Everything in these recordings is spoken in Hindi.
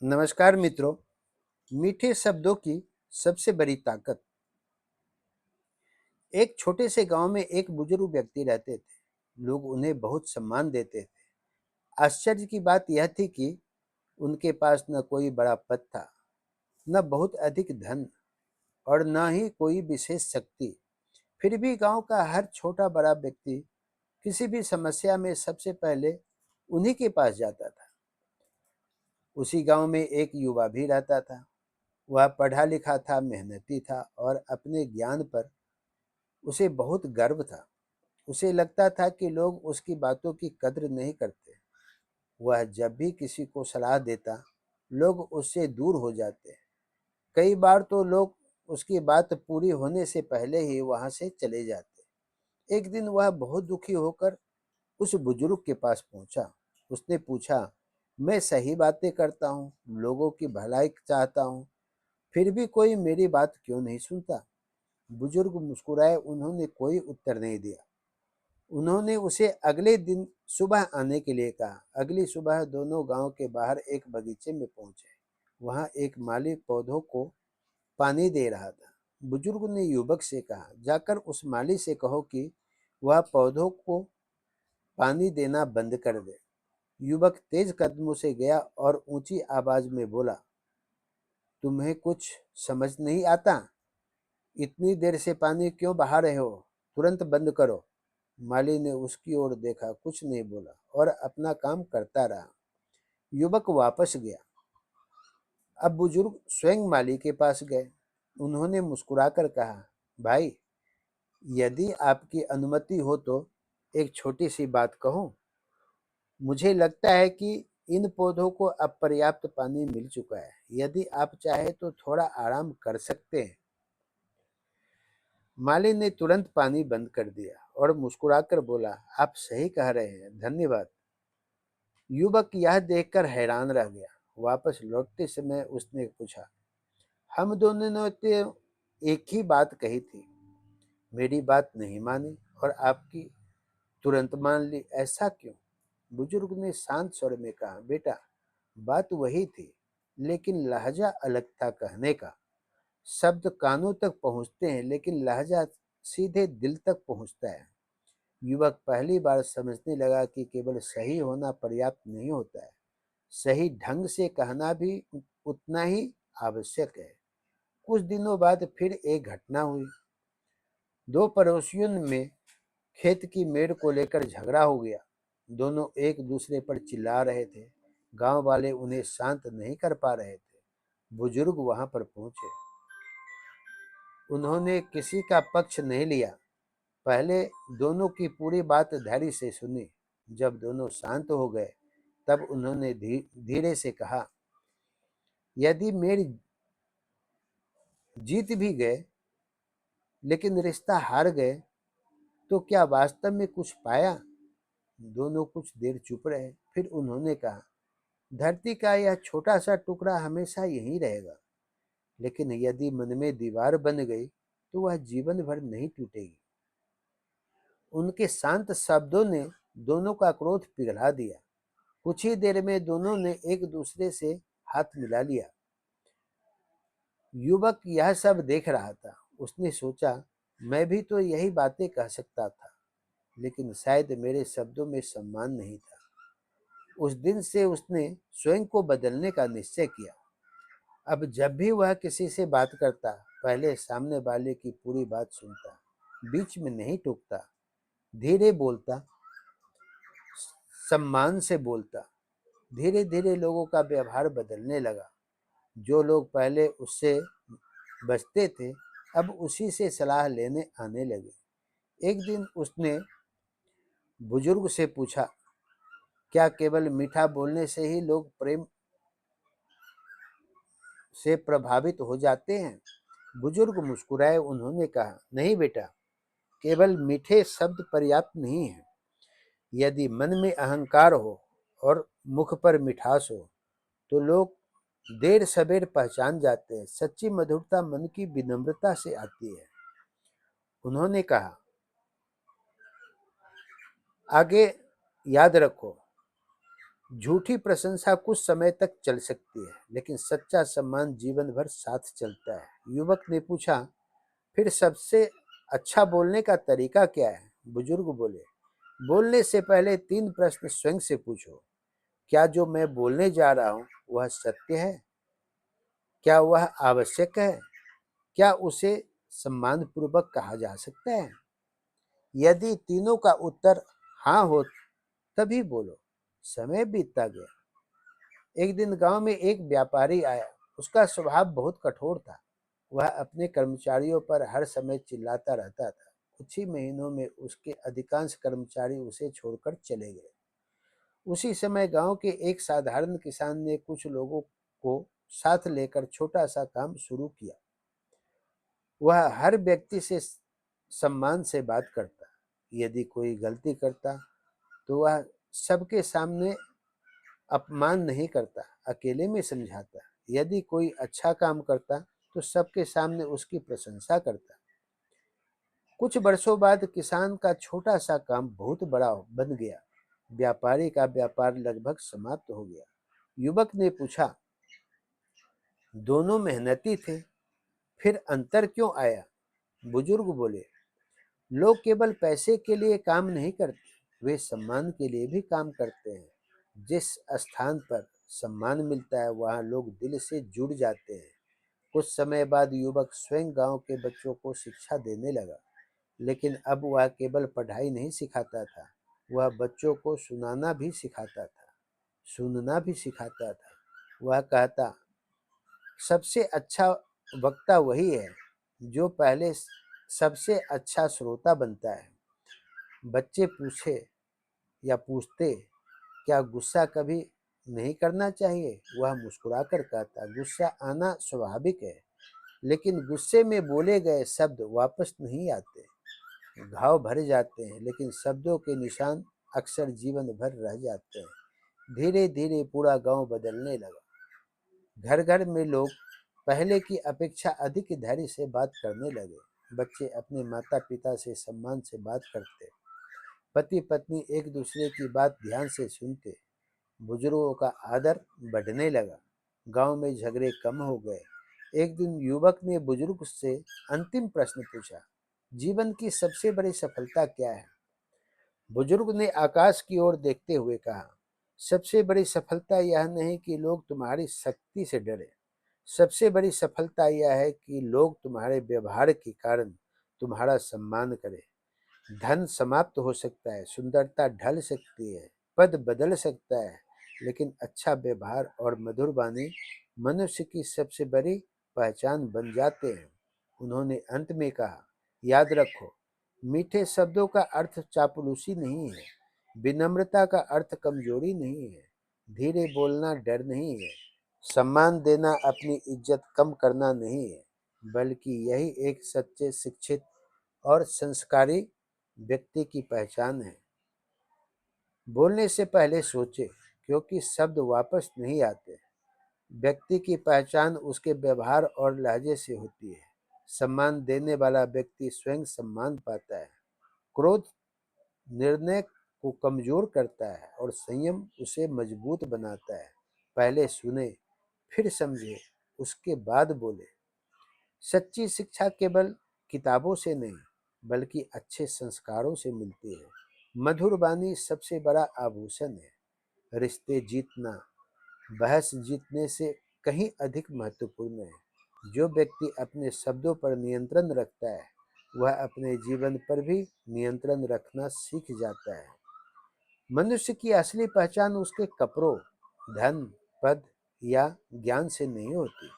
नमस्कार मित्रों। मीठे शब्दों की सबसे बड़ी ताकत। एक छोटे से गांव में एक बुजुर्ग व्यक्ति रहते थे। लोग उन्हें बहुत सम्मान देते थे। आश्चर्य की बात यह थी कि उनके पास न कोई बड़ा पद था, न बहुत अधिक धन, और न ही कोई विशेष शक्ति। फिर भी गांव का हर छोटा बड़ा व्यक्ति किसी भी समस्या में सबसे पहले उन्हीं के पास जाता था। उसी गांव में एक युवा भी रहता था। वह पढ़ा लिखा था, मेहनती था और अपने ज्ञान पर उसे बहुत गर्व था। उसे लगता था कि लोग उसकी बातों की कद्र नहीं करते। वह जब भी किसी को सलाह देता, लोग उससे दूर हो जाते। कई बार तो लोग उसकी बात पूरी होने से पहले ही वहां से चले जाते। एक दिन वह बहुत दुखी होकर उस बुजुर्ग के पास पहुंचा। उसने पूछा, मैं सही बातें करता हूँ, लोगों की भलाई चाहता हूँ, फिर भी कोई मेरी बात क्यों नहीं सुनता? बुजुर्ग मुस्कुराए। उन्होंने कोई उत्तर नहीं दिया। उन्होंने उसे अगले दिन सुबह आने के लिए कहा। अगली सुबह दोनों गांव के बाहर एक बगीचे में पहुंचे। वहां एक माली पौधों को पानी दे रहा था। बुजुर्ग ने युवक से कहा, जाकर उस माली से कहो कि वह पौधों को पानी देना बंद कर दे। युवक तेज कदमों से गया और ऊंची आवाज में बोला, तुम्हें कुछ समझ नहीं आता? इतनी देर से पानी क्यों बहा रहे हो? तुरंत बंद करो। माली ने उसकी ओर देखा, कुछ नहीं बोला और अपना काम करता रहा। युवक वापस गया। अब बुजुर्ग स्वयं माली के पास गए। उन्होंने मुस्कुराकर कहा, भाई, यदि आपकी अनुमति हो तो एक छोटी सी बात कहूं। मुझे लगता है कि इन पौधों को अब पर्याप्त पानी मिल चुका है। यदि आप चाहे तो थोड़ा आराम कर सकते हैं। माली ने तुरंत पानी बंद कर दिया और मुस्कुराकर बोला, आप सही कह रहे हैं, धन्यवाद। युवक यह देखकर हैरान रह गया। वापस लौटते समय उसने पूछा, हम दोनों ने तो एक ही बात कही थी, मेरी बात नहीं मानी और आपकी तुरंत मान ली, ऐसा क्यों? बुजुर्ग ने शांत स्वर में कहा, बेटा, बात वही थी, लेकिन लहजा अलग था कहने का। शब्द कानों तक पहुंचते हैं, लेकिन लहजा सीधे दिल तक पहुंचता है। युवक पहली बार समझने लगा कि केवल सही होना पर्याप्त नहीं होता है, सही ढंग से कहना भी उतना ही आवश्यक है। कुछ दिनों बाद फिर एक घटना हुई। दो पड़ोसियों में खेत की मेड़ को लेकर झगड़ा हो गया। दोनों एक दूसरे पर चिल्ला रहे थे। गांव वाले उन्हें शांत नहीं कर पा रहे थे। बुजुर्ग वहां पर पहुंचे। उन्होंने किसी का पक्ष नहीं लिया। पहले दोनों की पूरी बात धैर्य से सुनी। जब दोनों शांत हो गए, तब उन्होंने धीरे से कहा, यदि मेरी जीत भी गए, लेकिन रिश्ता हार गए, तो क्या वास्तव में कुछ पाया? दोनों कुछ देर चुप रहे। फिर उन्होंने कहा, धरती का यह छोटा सा टुकड़ा हमेशा यहीं रहेगा, लेकिन यदि मन में दीवार बन गई तो वह जीवन भर नहीं टूटेगी। उनके शांत शब्दों ने दोनों का क्रोध पिघला दिया। कुछ ही देर में दोनों ने एक दूसरे से हाथ मिला लिया। युवक यह सब देख रहा था। उसने सोचा, मैं भी तो यही बातें कह सकता था, लेकिन शायद मेरे शब्दों में सम्मान नहीं था। उस दिन से उसने स्वयं को बदलने का निश्चय किया। अब जब भी वह किसी से बात करता, पहले सामने वाले की पूरी बात सुनता, बीच में नहीं टोकता, धीरे बोलता, सम्मान से बोलता। धीरे धीरे लोगों का व्यवहार बदलने लगा। जो लोग पहले उससे बचते थे, अब उसी से सलाह लेने आने लगे। एक दिन उसने बुजुर्ग से पूछा, क्या केवल मीठा बोलने से ही लोग प्रेम से प्रभावित हो जाते हैं? बुजुर्ग मुस्कुराए। उन्होंने कहा, नहीं बेटा, केवल मीठे शब्द पर्याप्त नहीं है। यदि मन में अहंकार हो और मुख पर मिठास हो, तो लोग देर सवेर पहचान जाते हैं। सच्ची मधुरता मन की विनम्रता से आती है। उन्होंने कहा, आगे याद रखो, झूठी प्रशंसा कुछ समय तक चल सकती है, लेकिन सच्चा सम्मान जीवन भर साथ चलता है। युवक ने पूछा, फिर सबसे अच्छा बोलने का तरीका क्या है? बुजुर्ग बोले, बोलने से पहले 3 प्रश्न स्वयं से पूछो। क्या जो मैं बोलने जा रहा हूँ वह सत्य है? क्या वह आवश्यक है? क्या उसे सम्मानपूर्वक कहा जा सकता है? यदि तीनों का उत्तर हाँ हो तभी बोलो। समय बीतता गया। एक दिन गांव में एक व्यापारी आया। उसका स्वभाव बहुत कठोर था। वह अपने कर्मचारियों पर हर समय चिल्लाता रहता था। कुछ ही महीनों में उसके अधिकांश कर्मचारी उसे छोड़कर चले गए। उसी समय गांव के एक साधारण किसान ने कुछ लोगों को साथ लेकर छोटा सा काम शुरू किया। वह हर व्यक्ति से सम्मान से बात करता। यदि कोई गलती करता तो वह सबके सामने अपमान नहीं करता, अकेले में समझाता। यदि कोई अच्छा काम करता तो सबके सामने उसकी प्रशंसा करता। कुछ वर्षों बाद किसान का छोटा सा काम बहुत बड़ा बन गया। व्यापारी का व्यापार लगभग समाप्त हो गया। युवक ने पूछा, दोनों मेहनती थे, फिर अंतर क्यों आया? बुजुर्ग बोले, लोग केवल पैसे के लिए काम नहीं करते, वे सम्मान के लिए भी काम करते हैं। जिस स्थान पर सम्मान मिलता है वहां लोग दिल से जुड़ जाते हैं। कुछ समय बाद युवक स्वयं गांव के बच्चों को शिक्षा देने लगा। लेकिन अब वह केवल पढ़ाई नहीं सिखाता था, वह बच्चों को सुनना भी सिखाता था। वह कहता, सबसे अच्छा वक्ता वही है जो पहले सबसे अच्छा श्रोता बनता है। बच्चे पूछते, क्या गुस्सा कभी नहीं करना चाहिए? वह मुस्कुराकर कहता, गुस्सा आना स्वाभाविक है, लेकिन गुस्से में बोले गए शब्द वापस नहीं आते। घाव भर जाते हैं, लेकिन शब्दों के निशान अक्सर जीवन भर रह जाते हैं। धीरे धीरे पूरा गांव बदलने लगा। घर घर में लोग पहले की अपेक्षा अधिक धैर्य से बात करने लगे। बच्चे अपने माता पिता से सम्मान से बात करते। पति पत्नी एक दूसरे की बात ध्यान से सुनते। बुजुर्गों का आदर बढ़ने लगा। गांव में झगड़े कम हो गए। एक दिन युवक ने बुजुर्ग से अंतिम प्रश्न पूछा, जीवन की सबसे बड़ी सफलता क्या है? बुजुर्ग ने आकाश की ओर देखते हुए कहा, सबसे बड़ी सफलता यह नहीं कि लोग तुम्हारी शक्ति से डरे। सबसे बड़ी सफलता यह है कि लोग तुम्हारे व्यवहार के कारण तुम्हारा सम्मान करें। धन समाप्त हो सकता है, सुंदरता ढल सकती है, पद बदल सकता है, लेकिन अच्छा व्यवहार और मधुर वाणी मनुष्य की सबसे बड़ी पहचान बन जाते हैं। उन्होंने अंत में कहा, याद रखो, मीठे शब्दों का अर्थ चापलूसी नहीं है, विनम्रता का अर्थ कमजोरी नहीं है, धीरे बोलना डर नहीं है, सम्मान देना अपनी इज्जत कम करना नहीं है, बल्कि यही एक सच्चे शिक्षित और संस्कारी व्यक्ति की पहचान है। बोलने से पहले सोचे, क्योंकि शब्द वापस नहीं आते। व्यक्ति की पहचान उसके व्यवहार और लहजे से होती है। सम्मान देने वाला व्यक्ति स्वयं सम्मान पाता है। क्रोध निर्णय को कमजोर करता है और संयम उसे मजबूत बनाता है। पहले सुने, फिर समझे, उसके बाद बोले। सच्ची शिक्षा केवल किताबों से नहीं, बल्कि अच्छे संस्कारों से मिलती है। मधुर वाणी सबसे बड़ा आभूषण है। रिश्ते जीतना बहस जीतने से कहीं अधिक महत्वपूर्ण है। जो व्यक्ति अपने शब्दों पर नियंत्रण रखता है, वह अपने जीवन पर भी नियंत्रण रखना सीख जाता है। मनुष्य की असली पहचान उसके कपड़ों, धन, पद या ज्ञान से नहीं होती।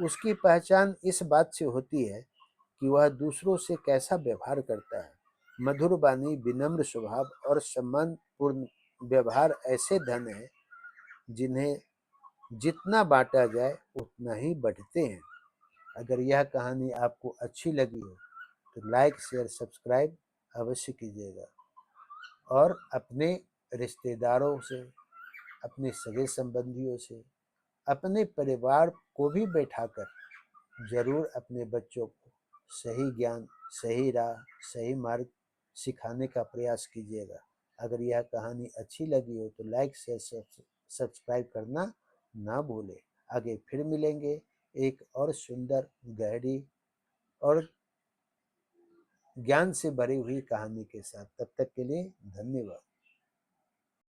उसकी पहचान इस बात से होती है कि वह दूसरों से कैसा व्यवहार करता है। मधुर वाणी, विनम्र स्वभाव और सम्मानपूर्ण व्यवहार ऐसे धन है जिन्हें जितना बांटा जाए उतना ही बढ़ते हैं। अगर यह कहानी आपको अच्छी लगी हो तो लाइक शेयर सब्सक्राइब अवश्य कीजिएगा और अपने रिश्तेदारों से, अपने सगे संबंधियों से, अपने परिवार को भी बैठाकर जरूर अपने बच्चों को सही ज्ञान, सही राह, सही मार्ग सिखाने का प्रयास कीजिएगा। अगर यह कहानी अच्छी लगी हो तो लाइक शेयर सब्सक्राइब करना ना भूलें। आगे फिर मिलेंगे एक और सुंदर, गहरी और ज्ञान से भरी हुई कहानी के साथ। तब तक के लिए धन्यवाद।